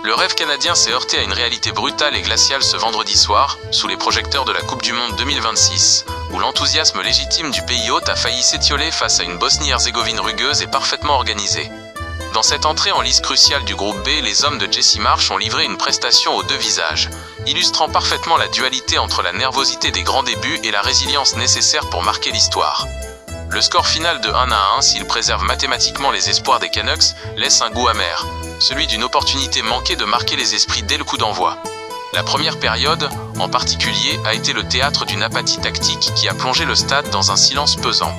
Le rêve canadien s'est heurté à une réalité brutale et glaciale ce vendredi soir, sous les projecteurs de la Coupe du Monde 2026, où l'enthousiasme légitime du pays hôte a failli s'étioler face à une Bosnie-Herzégovine rugueuse et parfaitement organisée. Dans cette entrée en lice cruciale du groupe B, les hommes de Jesse Marsch ont livré une prestation aux deux visages, illustrant parfaitement la dualité entre la nervosité des grands débuts et la résilience nécessaire pour marquer l'histoire. Le score final de 1-1, s'il préserve mathématiquement les espoirs des Canucks, laisse un goût amer, celui d'une opportunité manquée de marquer les esprits dès le coup d'envoi. La première période, en particulier, a été le théâtre d'une apathie tactique qui a plongé le stade dans un silence pesant.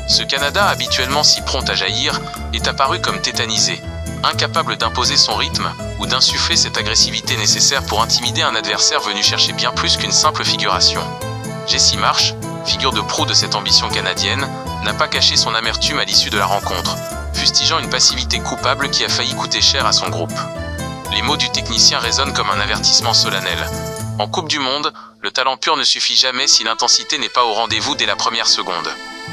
Ce Canada, habituellement si prompt à jaillir, est apparu comme tétanisé, incapable d'imposer son rythme ou d'insuffler cette agressivité nécessaire pour intimider un adversaire venu chercher bien plus qu'une simple figuration. Jesse Marsch, figure de proue de cette ambition canadienne, n'a pas caché son amertume à l'issue de la rencontre, fustigeant une passivité coupable qui a failli coûter cher à son groupe. Les mots du technicien résonnent comme un avertissement solennel. En Coupe du Monde, le talent pur ne suffit jamais si l'intensité n'est pas au rendez-vous dès la première seconde.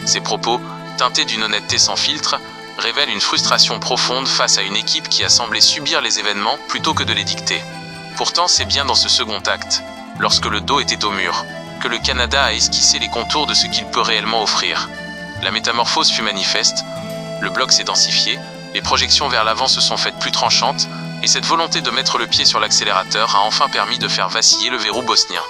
Ces propos, teintés d'une honnêteté sans filtre, révèlent une frustration profonde face à une équipe qui a semblé subir les événements plutôt que de les dicter. Pourtant, c'est bien dans ce second acte, lorsque le dos était au mur, que le Canada a esquissé les contours de ce qu'il peut réellement offrir. La métamorphose fut manifeste, le bloc s'est densifié, les projections vers l'avant se sont faites plus tranchantes, et cette volonté de mettre le pied sur l'accélérateur a enfin permis de faire vaciller le verrou bosnien.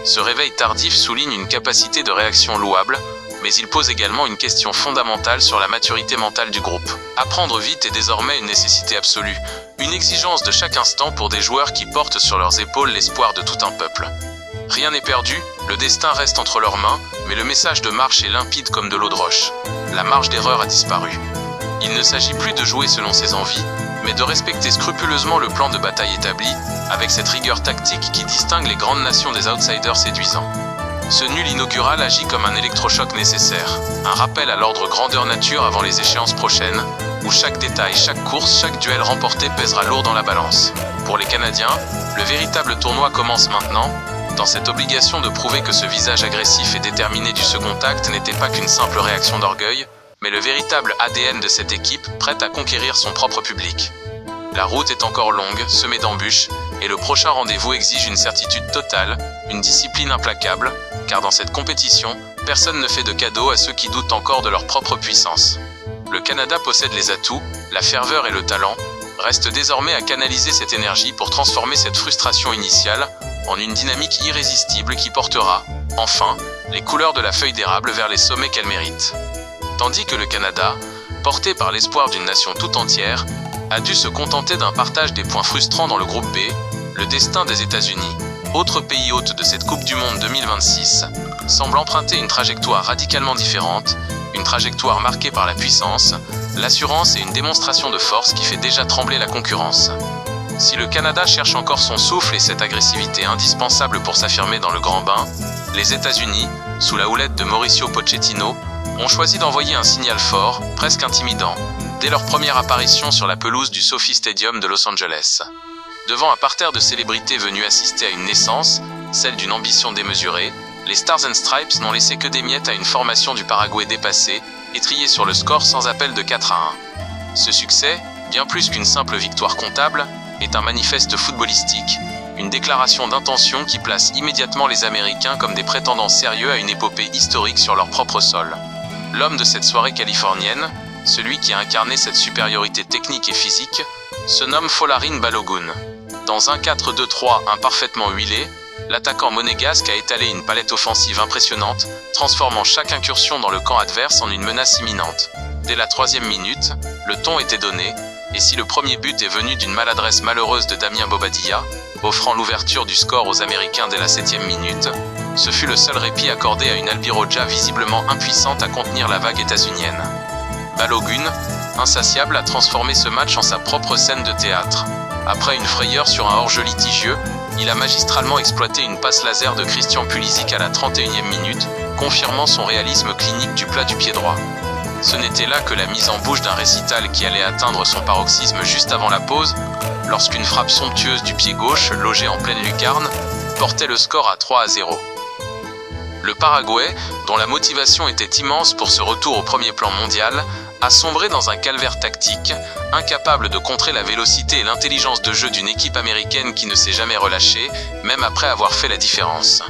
Ce réveil tardif souligne une capacité de réaction louable, mais il pose également une question fondamentale sur la maturité mentale du groupe. Apprendre vite est désormais une nécessité absolue, une exigence de chaque instant pour des joueurs qui portent sur leurs épaules l'espoir de tout un peuple. Rien n'est perdu, le destin reste entre leurs mains, mais le message de Marsch est limpide comme de l'eau de roche. La marge d'erreur a disparu. Il ne s'agit plus de jouer selon ses envies, mais de respecter scrupuleusement le plan de bataille établi, avec cette rigueur tactique qui distingue les grandes nations des outsiders séduisants. Ce nul inaugural agit comme un électrochoc nécessaire, un rappel à l'ordre grandeur nature avant les échéances prochaines, où chaque détail, chaque course, chaque duel remporté pèsera lourd dans la balance. Pour les Canadiens, le véritable tournoi commence maintenant, dans cette obligation de prouver que ce visage agressif et déterminé du second acte n'était pas qu'une simple réaction d'orgueil, mais le véritable ADN de cette équipe prête à conquérir son propre public. La route est encore longue, semée d'embûches, et le prochain rendez-vous exige une certitude totale, une discipline implacable, car dans cette compétition, personne ne fait de cadeau à ceux qui doutent encore de leur propre puissance. Le Canada possède les atouts, la ferveur et le talent, reste désormais à canaliser cette énergie pour transformer cette frustration initiale en une dynamique irrésistible qui portera, enfin, les couleurs de la feuille d'érable vers les sommets qu'elle mérite. Tandis que le Canada, porté par l'espoir d'une nation tout entière, a dû se contenter d'un partage des points frustrants dans le groupe B, le destin des États-Unis, autre pays hôte de cette Coupe du Monde 2026, semble emprunter une trajectoire radicalement différente, une trajectoire marquée par la puissance, l'assurance et une démonstration de force qui fait déjà trembler la concurrence. Si le Canada cherche encore son souffle et cette agressivité indispensable pour s'affirmer dans le grand bain, les États-Unis, sous la houlette de Mauricio Pochettino, ont choisi d'envoyer un signal fort, presque intimidant, dès leur première apparition sur la pelouse du SoFi Stadium de Los Angeles. Devant un parterre de célébrités venues assister à une naissance, celle d'une ambition démesurée, les Stars and Stripes n'ont laissé que des miettes à une formation du Paraguay dépassée, étriée sur le score sans appel de 4-1. Ce succès, bien plus qu'une simple victoire comptable, est un manifeste footballistique, une déclaration d'intention qui place immédiatement les Américains comme des prétendants sérieux à une épopée historique sur leur propre sol. L'homme de cette soirée californienne, celui qui a incarné cette supériorité technique et physique, se nomme Folarin Balogun. Dans un 4-2-3 parfaitement huilé, l'attaquant monégasque a étalé une palette offensive impressionnante, transformant chaque incursion dans le camp adverse en une menace imminente. Dès la 3e minute, le ton était donné, et si le premier but est venu d'une maladresse malheureuse de Damien Bobadilla, offrant l'ouverture du score aux Américains dès la 7e minute, ce fut le seul répit accordé à une Albiroja visiblement impuissante à contenir la vague états-unienne. Balogun, insatiable, a transformé ce match en sa propre scène de théâtre. Après une frayeur sur un hors-jeu litigieux, il a magistralement exploité une passe laser de Christian Pulisic à la 31e minute, confirmant son réalisme clinique du plat du pied droit. Ce n'était là que la mise en bouche d'un récital qui allait atteindre son paroxysme juste avant la pause, lorsqu'une frappe somptueuse du pied gauche, logée en pleine lucarne, portait le score à 3-0. Le Paraguay, dont la motivation était immense pour ce retour au premier plan mondial, a sombré dans un calvaire tactique, incapable de contrer la vélocité et l'intelligence de jeu d'une équipe américaine qui ne s'est jamais relâchée, même après avoir fait la différence.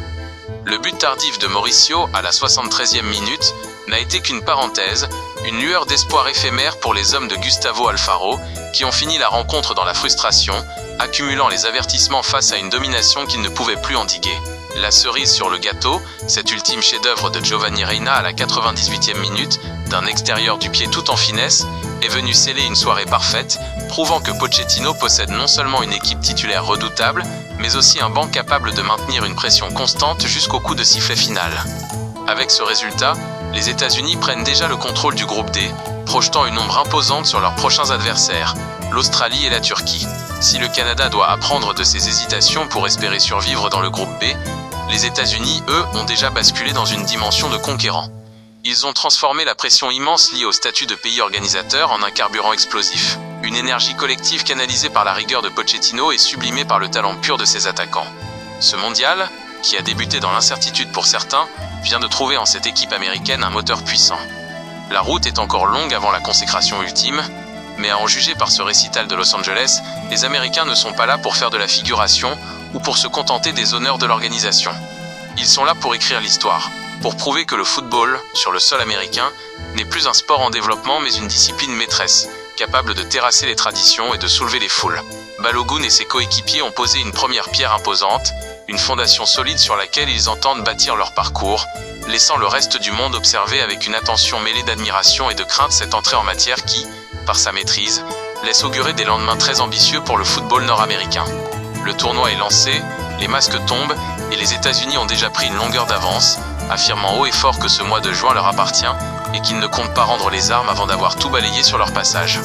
Le but tardif de Mauricio, à la 73e minute, n'a été qu'une parenthèse, une lueur d'espoir éphémère pour les hommes de Gustavo Alfaro, qui ont fini la rencontre dans la frustration, accumulant les avertissements face à une domination qu'ils ne pouvaient plus endiguer. La cerise sur le gâteau, cet ultime chef-d'œuvre de Giovanni Reina à la 98e minute, d'un extérieur du pied tout en finesse, est venu sceller une soirée parfaite, prouvant que Pochettino possède non seulement une équipe titulaire redoutable, mais aussi un banc capable de maintenir une pression constante jusqu'au coup de sifflet final. Avec ce résultat, les États-Unis prennent déjà le contrôle du groupe D, projetant une ombre imposante sur leurs prochains adversaires, l'Australie et la Turquie. Si le Canada doit apprendre de ses hésitations pour espérer survivre dans le groupe B, les États-Unis, eux, ont déjà basculé dans une dimension de conquérant. Ils ont transformé la pression immense liée au statut de pays organisateur en un carburant explosif. Une énergie collective canalisée par la rigueur de Pochettino et sublimée par le talent pur de ses attaquants. Ce mondial, qui a débuté dans l'incertitude pour certains, vient de trouver en cette équipe américaine un moteur puissant. La route est encore longue avant la consécration ultime, mais à en juger par ce récital de Los Angeles, les Américains ne sont pas là pour faire de la figuration ou pour se contenter des honneurs de l'organisation. Ils sont là pour écrire l'histoire, pour prouver que le football, sur le sol américain, n'est plus un sport en développement mais une discipline maîtresse, capable de terrasser les traditions et de soulever les foules. Balogun et ses coéquipiers ont posé une première pierre imposante, une fondation solide sur laquelle ils entendent bâtir leur parcours, laissant le reste du monde observer avec une attention mêlée d'admiration et de crainte cette entrée en matière qui, par sa maîtrise, laisse augurer des lendemains très ambitieux pour le football nord-américain. Le tournoi est lancé, les masques tombent et les États-Unis ont déjà pris une longueur d'avance, affirmant haut et fort que ce mois de juin leur appartient et qu'ils ne comptent pas rendre les armes avant d'avoir tout balayé sur leur passage.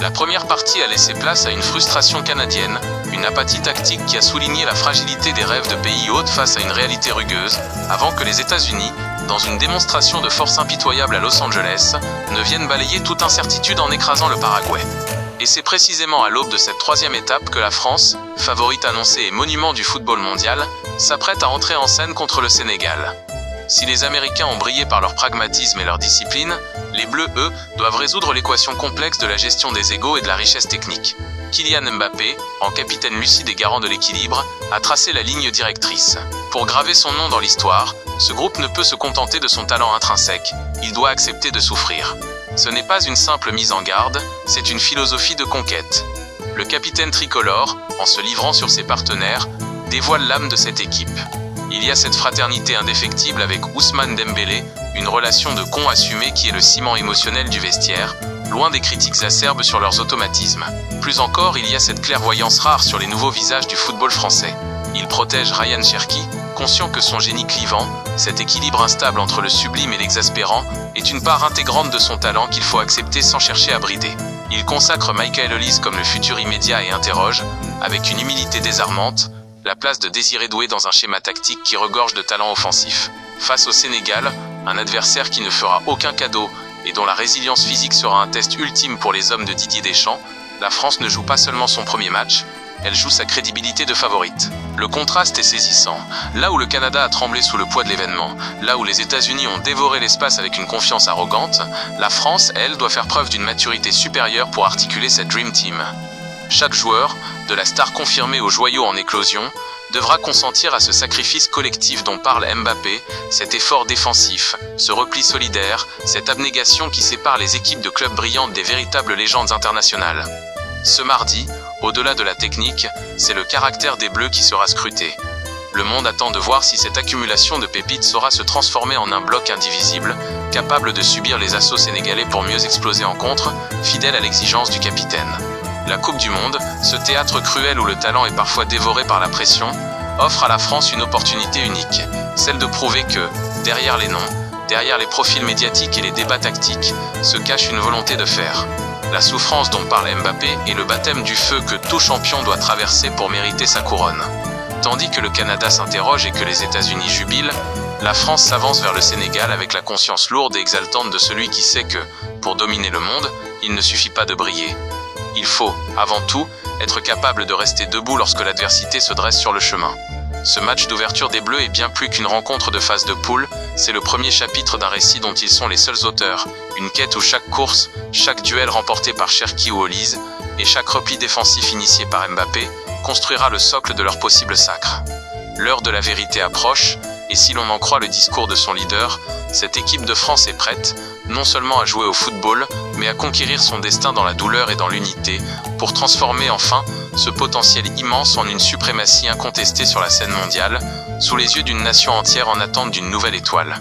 La première partie a laissé place à une frustration canadienne, une apathie tactique qui a souligné la fragilité des rêves de pays hôtes face à une réalité rugueuse, avant que les États-Unis, dans une démonstration de force impitoyable à Los Angeles, ne viennent balayer toute incertitude en écrasant le Paraguay. Et c'est précisément à l'aube de cette troisième étape que la France, favorite annoncée et monument du football mondial, s'apprête à entrer en scène contre le Sénégal. Si les Américains ont brillé par leur pragmatisme et leur discipline, les Bleus, eux, doivent résoudre l'équation complexe de la gestion des égos et de la richesse technique. Kylian Mbappé, en capitaine lucide et garant de l'équilibre, a tracé la ligne directrice. Pour graver son nom dans l'histoire, ce groupe ne peut se contenter de son talent intrinsèque, il doit accepter de souffrir. Ce n'est pas une simple mise en garde, c'est une philosophie de conquête. Le capitaine tricolore, en se livrant sur ses partenaires, dévoile l'âme de cette équipe. Il y a cette fraternité indéfectible avec Ousmane Dembélé, une relation de con assumée qui est le ciment émotionnel du vestiaire, loin des critiques acerbes sur leurs automatismes. Plus encore, il y a cette clairvoyance rare sur les nouveaux visages du football français. Il protège Ryan Cherki, conscient que son génie clivant, cet équilibre instable entre le sublime et l'exaspérant, est une part intégrante de son talent qu'il faut accepter sans chercher à brider. Il consacre Michael Olise comme le futur immédiat et interroge, avec une humilité désarmante, la place de Désiré Doué dans un schéma tactique qui regorge de talent offensif. Face au Sénégal, un adversaire qui ne fera aucun cadeau et dont la résilience physique sera un test ultime pour les hommes de Didier Deschamps, la France ne joue pas seulement son premier match, elle joue sa crédibilité de favorite. Le contraste est saisissant. Là où le Canada a tremblé sous le poids de l'événement, là où les États-Unis ont dévoré l'espace avec une confiance arrogante, la France, elle, doit faire preuve d'une maturité supérieure pour articuler cette Dream Team. Chaque joueur, de la star confirmée au joyau en éclosion, devra consentir à ce sacrifice collectif dont parle Mbappé, cet effort défensif, ce repli solidaire, cette abnégation qui sépare les équipes de clubs brillantes des véritables légendes internationales. Ce mardi, au-delà de la technique, c'est le caractère des Bleus qui sera scruté. Le monde attend de voir si cette accumulation de pépites saura se transformer en un bloc indivisible, capable de subir les assauts sénégalais pour mieux exploser en contre, fidèle à l'exigence du capitaine. La Coupe du Monde, ce théâtre cruel où le talent est parfois dévoré par la pression, offre à la France une opportunité unique, celle de prouver que, derrière les noms, derrière les profils médiatiques et les débats tactiques, se cache une volonté de faire. La souffrance dont parle Mbappé est le baptême du feu que tout champion doit traverser pour mériter sa couronne. Tandis que le Canada s'interroge et que les États-Unis jubilent, la France s'avance vers le Sénégal avec la conscience lourde et exaltante de celui qui sait que, pour dominer le monde, il ne suffit pas de briller. Il faut, avant tout, être capable de rester debout lorsque l'adversité se dresse sur le chemin. Ce match d'ouverture des Bleus est bien plus qu'une rencontre de phase de poule, c'est le premier chapitre d'un récit dont ils sont les seuls auteurs, une quête où chaque course, chaque duel remporté par Cherki ou Olise, et chaque repli défensif initié par Mbappé, construira le socle de leur possible sacre. L'heure de la vérité approche, et si l'on en croit le discours de son leader, cette équipe de France est prête, non seulement à jouer au football, mais à conquérir son destin dans la douleur et dans l'unité, pour transformer enfin ce potentiel immense en une suprématie incontestée sur la scène mondiale, sous les yeux d'une nation entière en attente d'une nouvelle étoile.